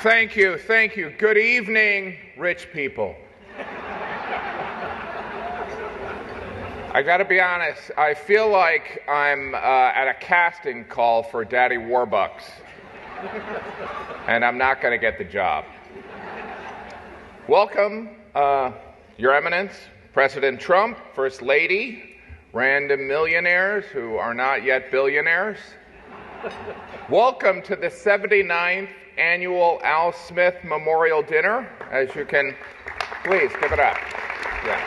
Thank you. Good evening, rich people. I gotta be honest, I feel like I'm at a casting call for Daddy Warbucks, and I'm not gonna get the job. Welcome, Your Eminence, President Trump, First Lady, random millionaires who are not yet billionaires. Welcome to the 79th Annual Al Smith Memorial Dinner. As you can, please give it up. Yes.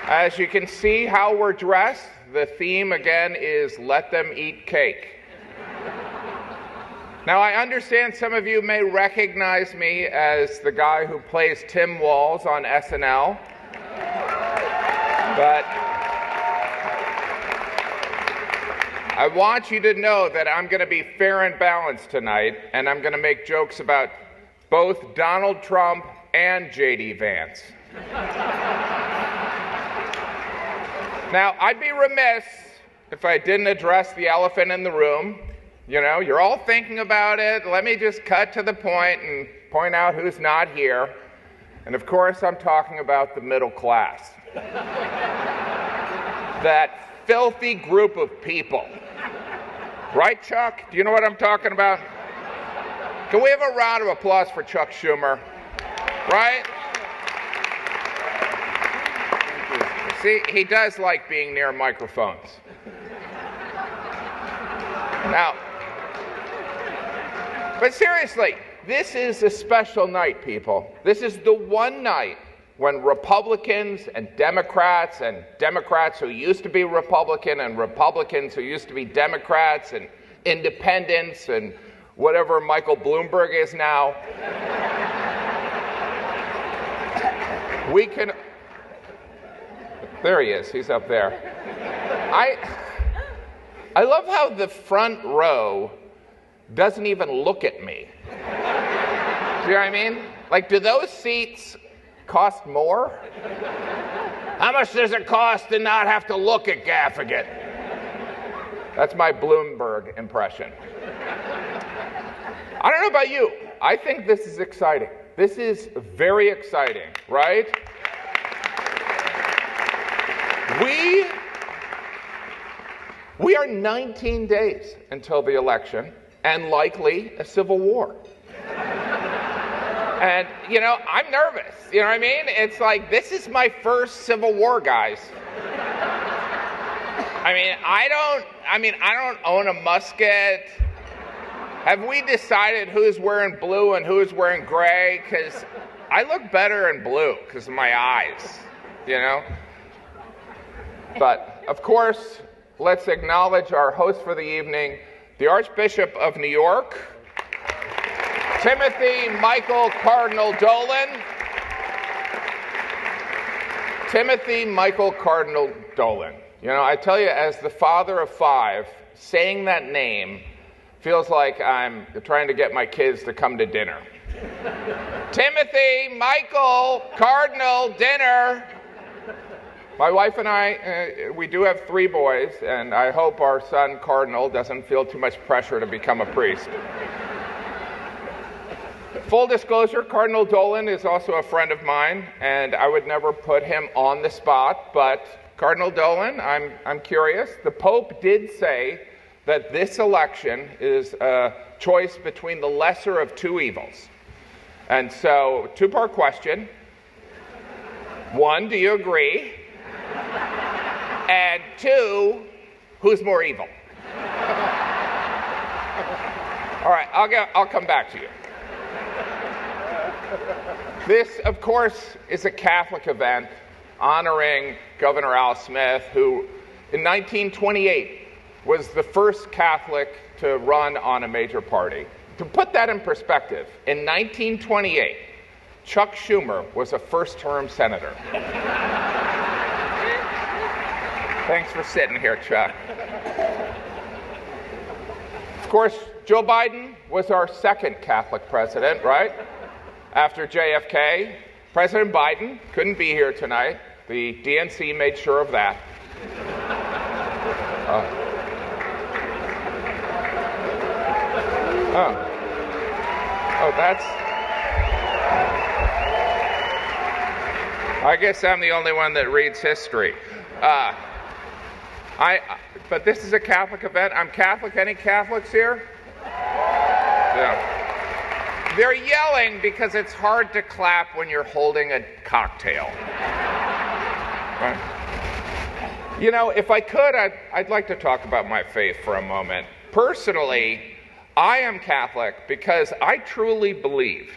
As you can see how we're dressed, the theme again is let them eat cake. Now I understand some of you may recognize me as the guy who plays Tim Walz on SNL, but I want you to know that I'm going to be fair and balanced tonight, and I'm going to make jokes about both Donald Trump and J.D. Vance. Now, I'd be remiss if I didn't address the elephant in the room. You know, you're all thinking about it. Let me just cut to the point and point out who's not here. And of course, I'm talking about the middle class. That filthy group of people. Right, Chuck? Do you know what I'm talking about? Can we have a round of applause for Chuck Schumer? Right? See, he does like being near microphones. Now, but seriously, this is a special night, people. This is the one night when Republicans and Democrats who used to be Republican and Republicans who used to be Democrats and independents and whatever Michael Bloomberg is now, we can... There he is. He's up there. I love how the front row doesn't even look at me. Do you know what I mean? Like, do those seats cost more? How much does it cost to not have to look at Gaffigan? That's my Bloomberg impression. I don't know about you. I think this is exciting. This is very exciting, right? We are 19 days until the election and likely a civil war. And, you know, I'm nervous. You know what I mean? It's like, this is my first Civil War, guys. I don't own a musket. Have we decided who's wearing blue and who's wearing gray? Because I look better in blue because of my eyes, you know? But, of course, let's acknowledge our host for the evening, the Archbishop of New York, Timothy Michael Cardinal Dolan. Timothy Michael Cardinal Dolan. You know, I tell you, as the father of 5, saying that name feels like I'm trying to get my kids to come to dinner. Timothy Michael Cardinal dinner. My wife and I, we do have 3 boys, and I hope our son Cardinal doesn't feel too much pressure to become a priest. Full disclosure, Cardinal Dolan is also a friend of mine, and I would never put him on the spot, but Cardinal Dolan, I'm curious. The Pope did say that this election is a choice between the lesser of 2 evils. And so, 2-part question. 1, do you agree? And 2, who's more evil? All right, I'll come back to you. This, of course, is a Catholic event honoring Governor Al Smith, who in 1928 was the first Catholic to run on a major party. To put that in perspective, in 1928, Chuck Schumer was a first-term senator. Thanks for sitting here, Chuck. Of course, Joe Biden was our second Catholic president, right? After JFK. President Biden couldn't be here tonight. The DNC made sure of that. Oh, that's... I guess I'm the only one that reads history. But this is a Catholic event. I'm Catholic. Any Catholics here? Yeah. They're yelling because it's hard to clap when you're holding a cocktail. Right? You know, if I could, I'd like to talk about my faith for a moment. Personally, I am Catholic because I truly believe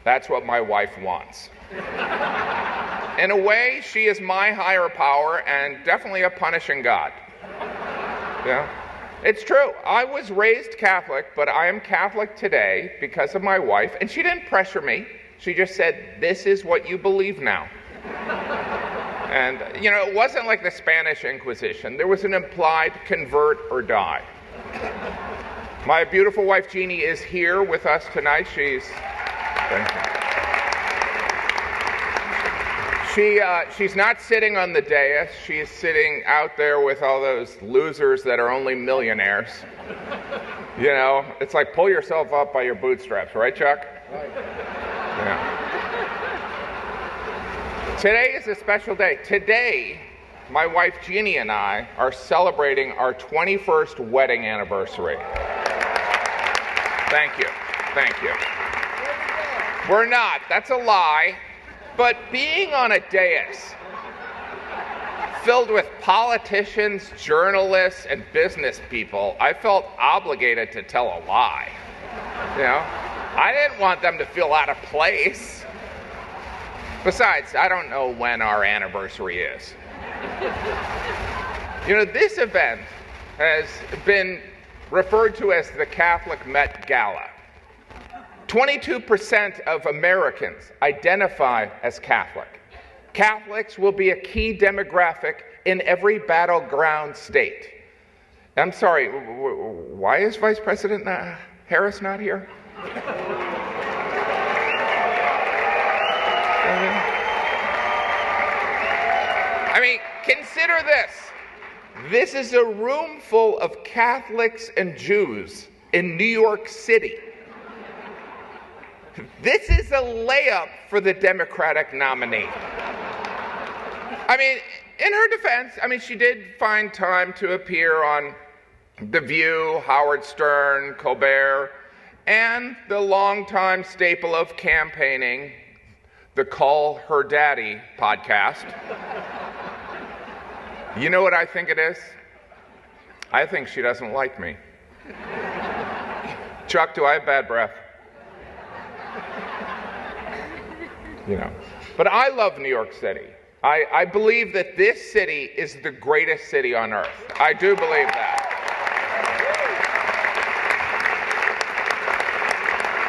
that's what my wife wants. In a way, she is my higher power and definitely a punishing God. Yeah, it's true. I was raised Catholic, but I am Catholic today because of my wife, and she didn't pressure me. She just said, this is what you believe now. And, you know, it wasn't like the Spanish Inquisition. There was an implied convert or die. My beautiful wife, Jeannie, is here with us tonight. Thank you. She's not sitting on the dais. She's sitting out there with all those losers that are only millionaires. You know, it's like pull yourself up by your bootstraps, right, Chuck? Right. Yeah. Today is a special day. Today, my wife Jeannie and I are celebrating our 21st wedding anniversary. Thank you. Thank you. We're not. That's a lie. But being on a dais filled with politicians, journalists, and business people, I felt obligated to tell a lie. You know, I didn't want them to feel out of place. Besides, I don't know when our anniversary is. You know, this event has been referred to as the Catholic Met Gala. 22% of Americans identify as Catholic. Catholics will be a key demographic in every battleground state. I'm sorry, why is Vice President Harris not here? I mean, consider this. This is a room full of Catholics and Jews in New York City. This is a layup for the Democratic nominee. I mean, in her defense, she did find time to appear on The View, Howard Stern, Colbert, and the longtime staple of campaigning, the Call Her Daddy podcast. You know what I think it is? I think she doesn't like me. Chuck, do I have bad breath? You know, but I love New York City. I believe that this city is the greatest city on earth. I do believe that.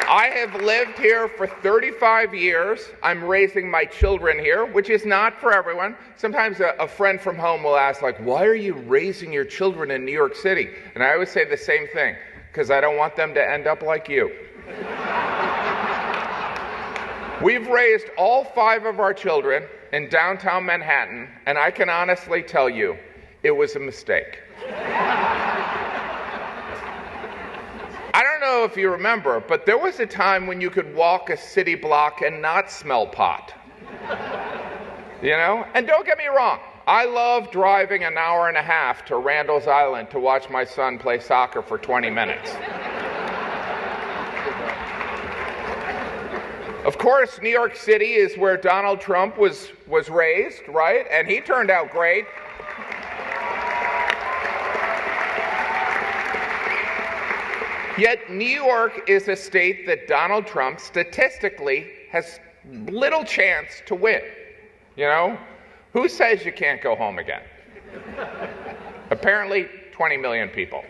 I have lived here for 35 years. I'm raising my children here, which is not for everyone. Sometimes a friend from home will ask, like, why are you raising your children in New York City? And I always say the same thing, because I don't want them to end up like you. We've raised all 5 of our children in downtown Manhattan, and I can honestly tell you, it was a mistake. I don't know if you remember, but there was a time when you could walk a city block and not smell pot. You know? And don't get me wrong, I love driving an hour and a half to Randall's Island to watch my son play soccer for 20 minutes. Of course, New York City is where Donald Trump was raised, right? And he turned out great. Yet New York is a state that Donald Trump statistically has little chance to win. You know? Who says you can't go home again? Apparently, 20 million people.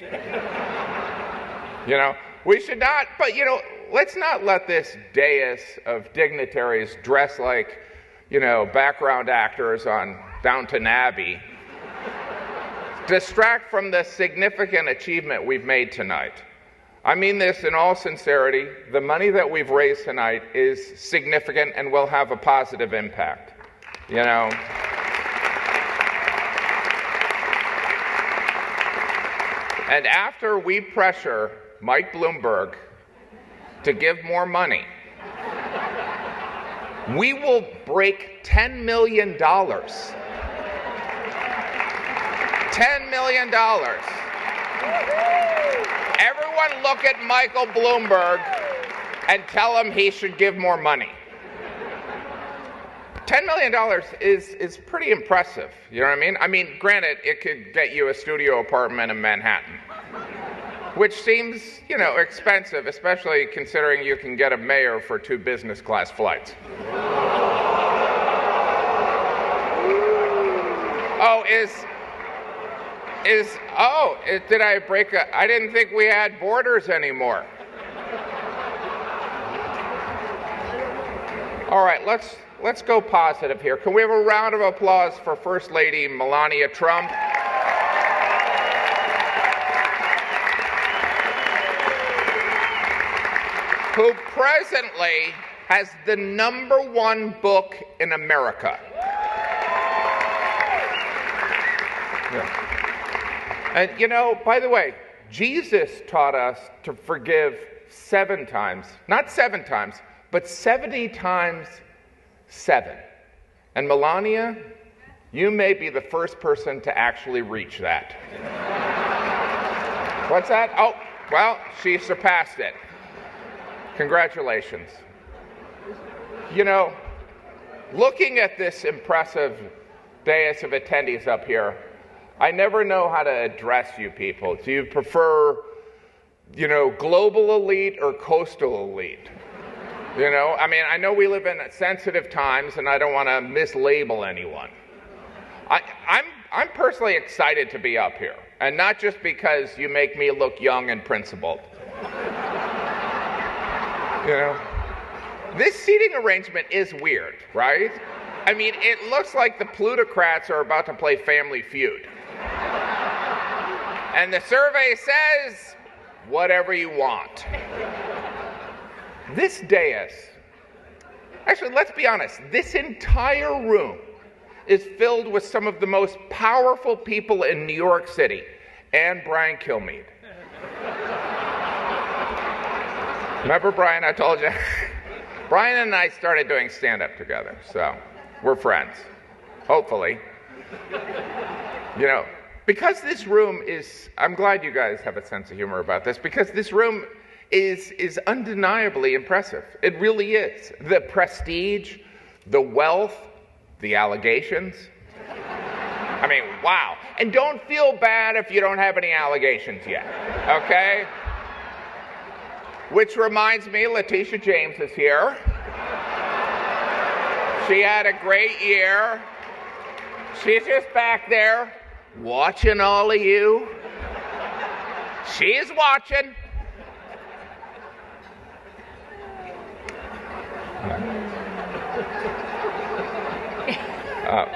You know? We should not, but you know, let's not let this dais of dignitaries dress like, you know, background actors on Downton Abbey distract from the significant achievement we've made tonight. I mean this in all sincerity. The money that we've raised tonight is significant and will have a positive impact. You know? And after we pressure Mike Bloomberg to give more money, we will break $10 million. $10 million. Everyone look at Michael Bloomberg and tell him he should give more money. $10 million is pretty impressive, you know what I mean? I mean, granted, it could get you a studio apartment in Manhattan, which seems, you know, expensive, especially considering you can get a mayor for 2 business class flights. Did I break I didn't think we had borders anymore. All right, let's go positive here. Can we have a round of applause for First Lady Melania Trump? Who presently has the #1 book in America. Yeah. And you know, by the way, Jesus taught us to forgive 7 times. Not 7 times, but 70 times 7. And Melania, you may be the first person to actually reach that. What's that? Oh, well, she surpassed it. Congratulations. You know, looking at this impressive dais of attendees up here, I never know how to address you people. Do you prefer, you know, global elite or coastal elite? You know, I mean, I know we live in sensitive times, and I don't want to mislabel anyone. I'm personally excited to be up here, and not just because you make me look young and principled. You know, this seating arrangement is weird, right? I mean, it looks like the plutocrats are about to play Family Feud. And the survey says, whatever you want. This dais, actually, let's be honest, this entire room is filled with some of the most powerful people in New York City, and Brian Kilmeade. Remember Brian, I told you? Brian and I started doing stand-up together, so we're friends, hopefully. You know, because this room is, I'm glad you guys have a sense of humor about this, because this room is undeniably impressive. It really is. The prestige, the wealth, the allegations. I mean, wow. And don't feel bad if you don't have any allegations yet, okay? Which reminds me, Letitia James is here. She had a great year. She's just back there watching all of you. She's watching.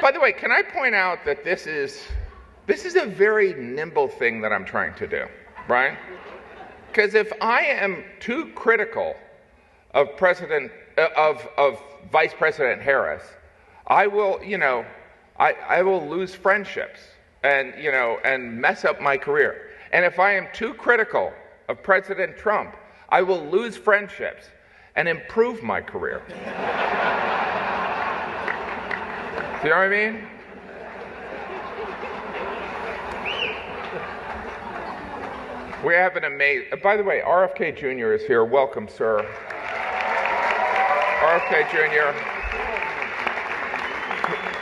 By the way, can I point out that this is a very nimble thing that I'm trying to do, right? Because if I am too critical of Vice President Harris, I will, you know, I will lose friendships and, you know, and mess up my career. And if I am too critical of President Trump, I will lose friendships and improve my career. Do you know what I mean? We have an amazing, by the way, RFK Jr. is here. Welcome, sir. RFK Jr.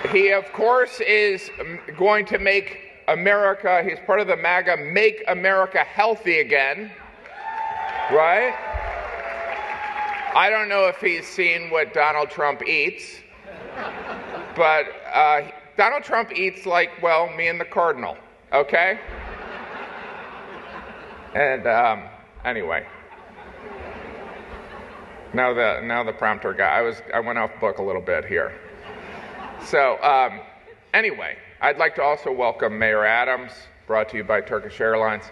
He, of course, is going to make America, he's part of the MAGA, Make America Healthy Again, right? I don't know if he's seen what Donald Trump eats, but Donald Trump eats like, well, me and the Cardinal, okay? And anyway, now the prompter guy. I went off book a little bit here. So anyway, I'd like to also welcome Mayor Adams, brought to you by Turkish Airlines.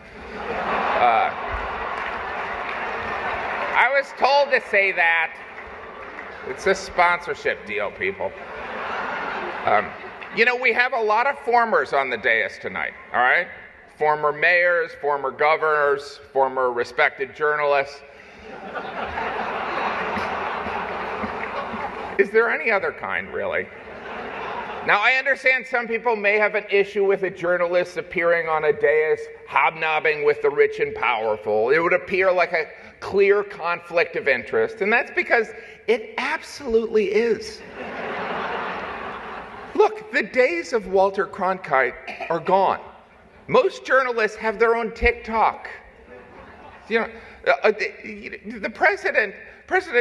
I was told to say that. It's a sponsorship deal, people. You know, we have a lot of formers on the dais tonight, all right? Former mayors, former governors, former respected journalists. Is there any other kind, really? Now, I understand some people may have an issue with a journalist appearing on a dais, hobnobbing with the rich and powerful. It would appear like a clear conflict of interest, and that's because it absolutely is. Look, the days of Walter Cronkite are gone. Most journalists have their own TikTok. You know, the President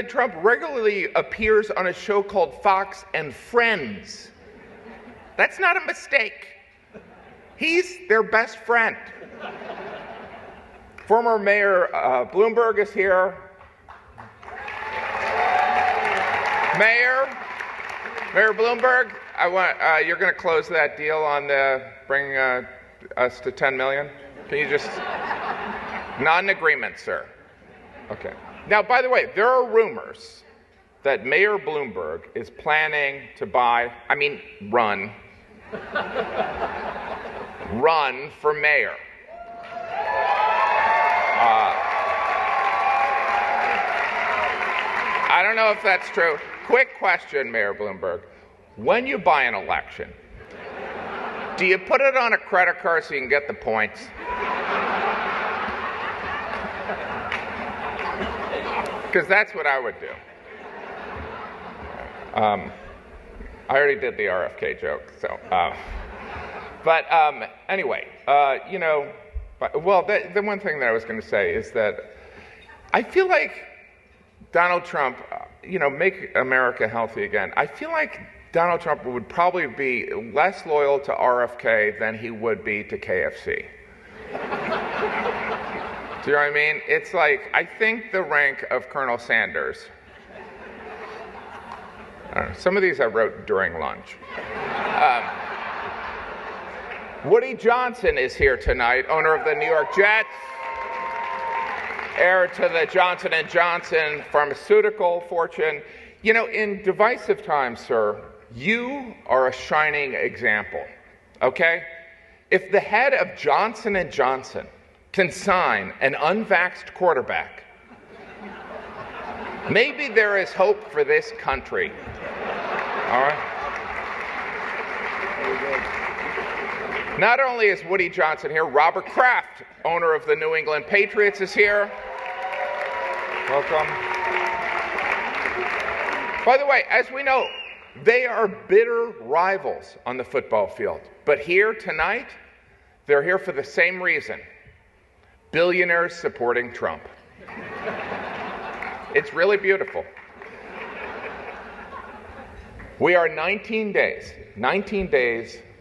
Trump regularly appears on a show called Fox and Friends. That's not a mistake. He's their best friend. Former Mayor Bloomberg is here. Mayor Bloomberg, you're going to close that deal on bringing us to 10 million? Can you just... Not an agreement, sir. Okay. Now, by the way, there are rumors that Mayor Bloomberg is planning to run for mayor. I don't know if that's true. Quick question, Mayor Bloomberg. When you buy an election, do you put it on a credit card so you can get the points? Because that's what I would do. I already did the RFK joke, so. Anyway, the one thing that I was going to say is that I feel like Donald Trump, make America healthy again. I feel like Donald Trump would probably be less loyal to RFK than he would be to KFC. Do you know what I mean? It's like, I think the rank of Colonel Sanders. I don't know, some of these I wrote during lunch. Woody Johnson is here tonight, owner of the New York Jets, heir to the Johnson & Johnson pharmaceutical fortune. In divisive times, sir, you are a shining example, okay? If the head of Johnson & Johnson can sign an unvaxxed quarterback, maybe there is hope for this country. All right? Not only is Woody Johnson here, Robert Kraft, owner of the New England Patriots, is here. Welcome. By the way, as we know, they are bitter rivals on the football field. But here tonight, they're here for the same reason. Billionaires supporting Trump. It's really beautiful. We are 19 days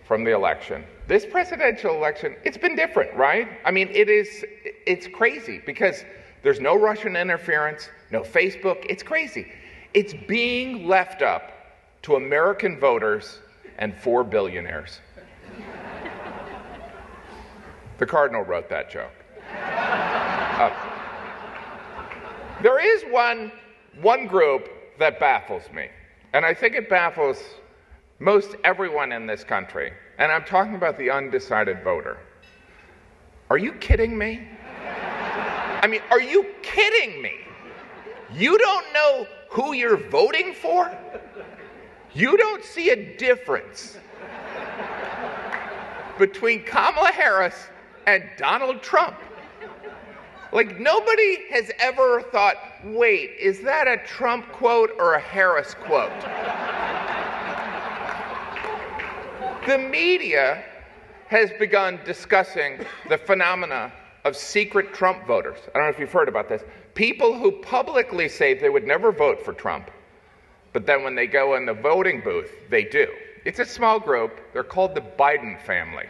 from the election. This presidential election, it's been different, right? It's crazy because there's no Russian interference, no Facebook. It's crazy. It's being left up to American voters and 4 billionaires. The Cardinal wrote that joke. There is one group that baffles me, and I think it baffles most everyone in this country, and I'm talking about the undecided voter. Are you kidding me? Are you kidding me? You don't know who you're voting for? You don't see a difference between Kamala Harris and Donald Trump. Like, nobody has ever thought, wait, is that a Trump quote or a Harris quote? The media has begun discussing the phenomena of secret Trump voters. I don't know if you've heard about this. People who publicly say they would never vote for Trump, but then when they go in the voting booth, they do. It's a small group. They're called the Biden family.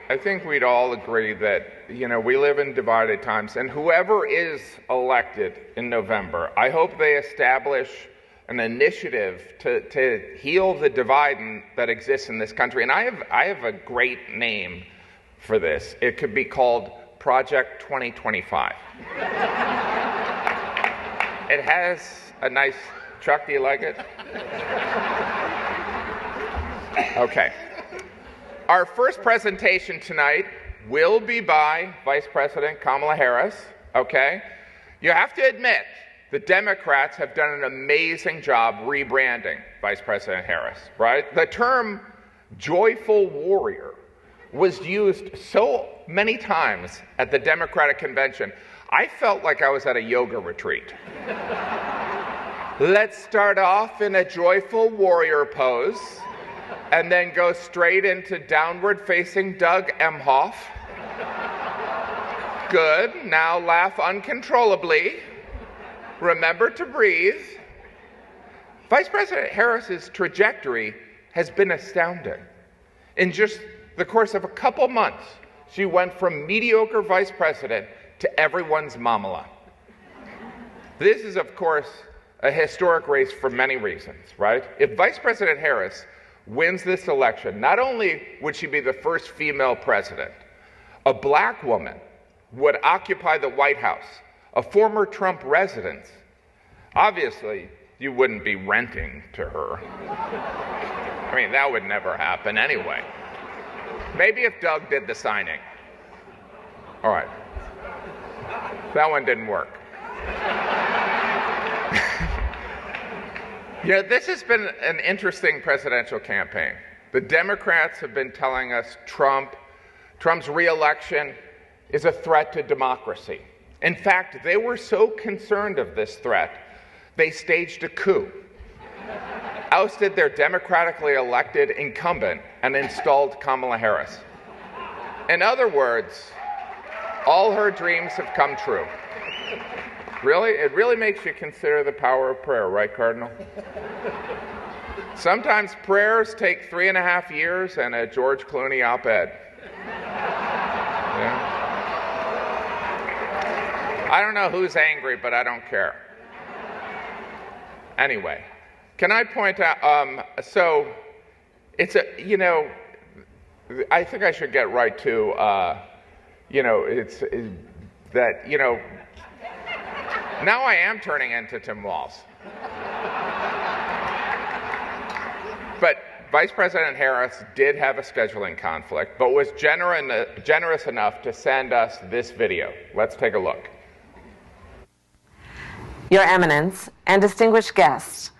I think we'd all agree that, we live in divided times, and whoever is elected in November, I hope they establish an initiative to heal the divide that exists in this country. And I have a great name for this. It could be called Project 2025. It has a nice, Chuck, do you like it? Okay. Our first presentation tonight will be by Vice President Kamala Harris, okay? You have to admit, the Democrats have done an amazing job rebranding Vice President Harris, right? The term joyful warrior was used so many times at the Democratic convention, I felt like I was at a yoga retreat. Let's start off in a joyful warrior pose, and then go straight into downward-facing Doug Emhoff. Good. Now laugh uncontrollably. Remember to breathe. Vice President Harris's trajectory has been astounding. In just the course of a couple months, she went from mediocre vice president to everyone's mamala. This is, of course, a historic race for many reasons, right? If Vice President Harris wins this election, not only would she be the first female president, a black woman would occupy the White House, a former Trump resident. Obviously, you wouldn't be renting to her. I mean, that would never happen anyway. Maybe if Doug did the signing. All right. That one didn't work. Yeah, this has been an interesting presidential campaign. The Democrats have been telling us Trump's re-election is a threat to democracy. In fact, they were so concerned of this threat, they staged a coup, ousted their democratically elected incumbent, and installed Kamala Harris. In other words, all her dreams have come true. Really? It really makes you consider the power of prayer, right, Cardinal? Sometimes prayers take 3.5 years and a George Clooney op-ed. Yeah. I don't know who's angry, but I don't care. Anyway, can I point out, so it's I think I should get right to, now I am turning into Tim Walz. But Vice President Harris did have a scheduling conflict, but was generous enough to send us this video. Let's take a look. Your Eminence and distinguished guests,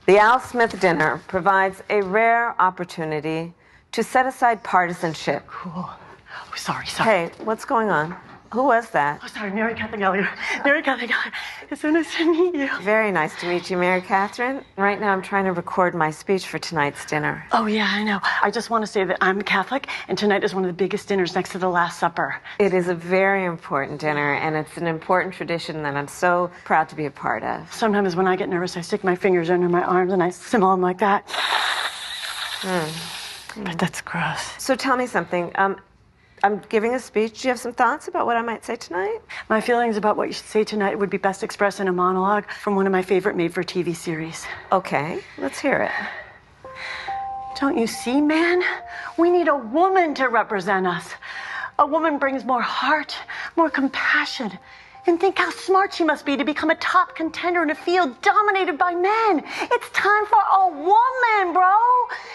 the Al Smith dinner provides a rare opportunity to set aside partisanship. Cool. Oh, sorry. Hey, what's going on? Who was that? Oh, sorry, Mary Catherine Elliott. Mary Catherine Elliott. It's so nice to meet you. Very nice to meet you, Mary Catherine. Right now I'm trying to record my speech for tonight's dinner. Oh, yeah, I know. I just want to say that I'm Catholic, and tonight is one of the biggest dinners next to the Last Supper. It is a very important dinner, and it's an important tradition that I'm so proud to be a part of. Sometimes when I get nervous, I stick my fingers under my arms and I simmer them like that. But that's gross. So tell me something. I'm giving a speech. Do you have some thoughts about what I might say tonight? My feelings about what you should say tonight would be best expressed in a monologue from one of my favorite made-for-TV series. Okay, let's hear it. Don't you see, man? We need a woman to represent us. A woman brings more heart, more compassion. And think how smart she must be to become a top contender in a field dominated by men. It's time for a woman, bro.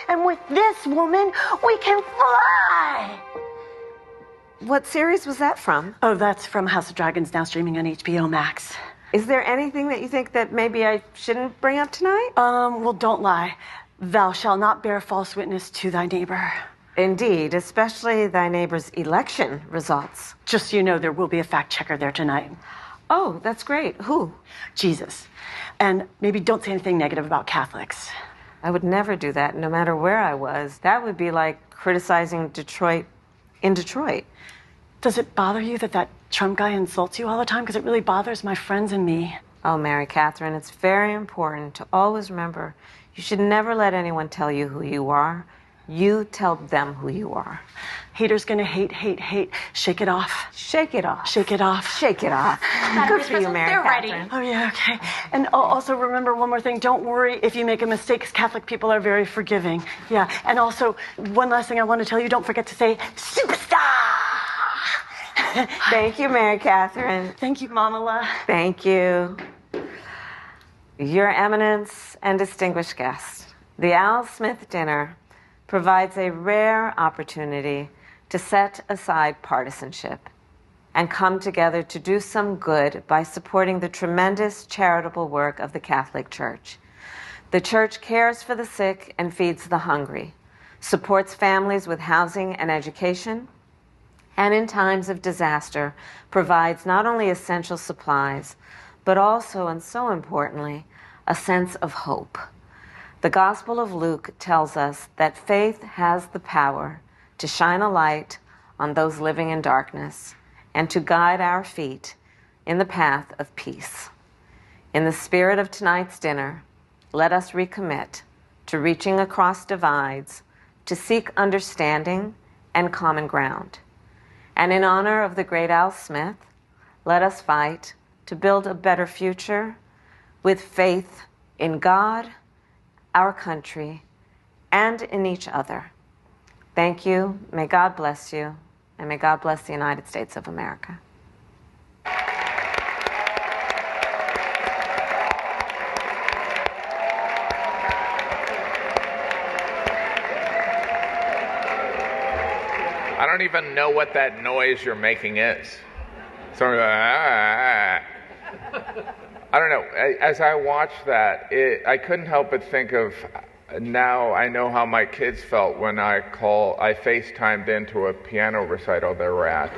And with this woman, we can fly. What series was that from? Oh, that's from House of Dragons, now streaming on HBO Max. Is there anything that you think that maybe I shouldn't bring up tonight? Well, don't lie. Thou shalt not bear false witness to thy neighbor. Indeed, especially thy neighbor's election results. Just so you know, there will be a fact checker there tonight. Oh, that's great. Who? Jesus. And maybe don't say anything negative about Catholics. I would never do that, no matter where I was. That would be like criticizing Detroit in Detroit. Does it bother you that Trump guy insults you all the time? Because it really bothers my friends and me. Oh, Mary Catherine, it's very important to always remember you should never let anyone tell you who you are. You tell them who you are. Haters gonna hate. Shake it off. Shake it off. Shake it off. Shake it off. Good for you, Mary Catherine. Oh, yeah, okay. And also remember one more thing. Don't worry if you make a mistake, because Catholic people are very forgiving. Yeah, and also one last thing I want to tell you. Don't forget to say, superstar! Thank you, Mary Catherine. Thank you, Mamala. Thank you. Your Eminence and distinguished guests, the Al Smith dinner provides a rare opportunity to set aside partisanship and come together to do some good by supporting the tremendous charitable work of the Catholic Church. The Church cares for the sick and feeds the hungry, supports families with housing and education, and in times of disaster provides not only essential supplies, but also, and so importantly, a sense of hope. The Gospel of Luke tells us that faith has the power to shine a light on those living in darkness and to guide our feet in the path of peace. In the spirit of tonight's dinner, let us recommit to reaching across divides, to seek understanding and common ground. And in honor of the great Al Smith, let us fight to build a better future with faith in God, our country, and in each other. Thank you. May God bless you, and may God bless the United States of America. I don't even know what that noise you're making is. So I don't know. As I watched that, I couldn't help but think of, now I know how my kids felt when I FaceTimed into a piano recital they were at.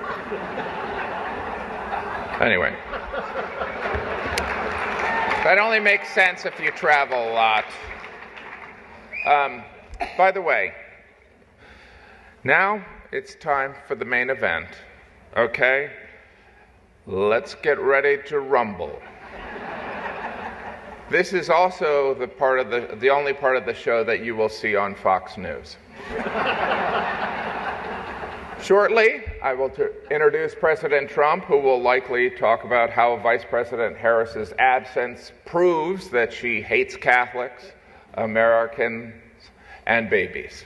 Anyway. That only makes sense if you travel a lot. By the way, now it's time for the main event. Okay? Let's get ready to rumble. This is also the only part of the show that you will see on Fox News. Shortly, I will introduce President Trump, who will likely talk about how Vice President Harris's absence proves that she hates Catholics, Americans, and babies.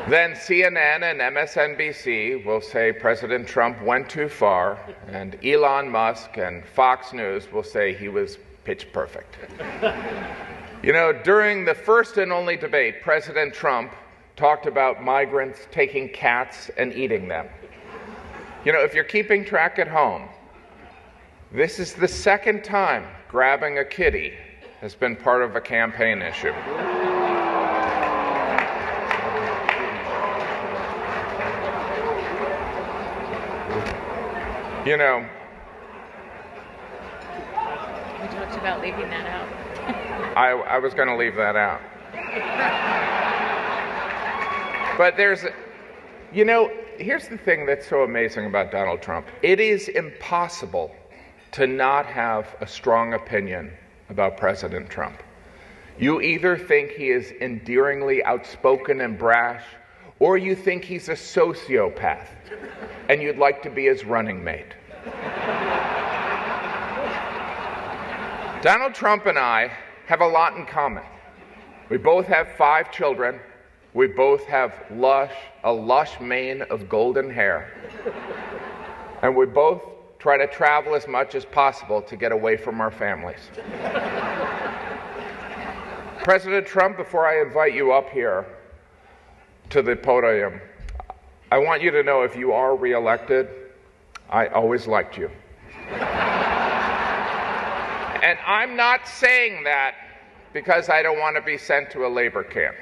Then CNN and MSNBC will say President Trump went too far, and Elon Musk and Fox News will say he was pitch perfect. You know, during the first and only debate, President Trump talked about migrants taking cats and eating them. You know, if you're keeping track at home, this is the second time grabbing a kitty has been part of a campaign issue. You know, we talked about leaving that out. I was going to leave that out. But here's the thing that's so amazing about Donald Trump. It is impossible to not have a strong opinion about President Trump. You either think he is endearingly outspoken and brash, or you think he's a sociopath, and you'd like to be his running mate. Donald Trump and I have a lot in common. We both have 5 children. We both have a lush mane of golden hair. And we both try to travel as much as possible to get away from our families. President Trump, before I invite you up here to the podium, I want you to know if you are reelected, I always liked you. And I'm not saying that because I don't want to be sent to a labor camp.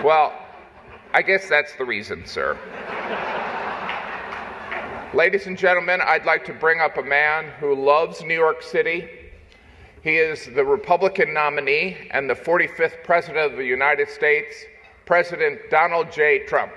Well, I guess that's the reason, sir. Ladies and gentlemen, I'd like to bring up a man who loves New York City. He is the Republican nominee and the 45th President of the United States, President Donald J. Trump.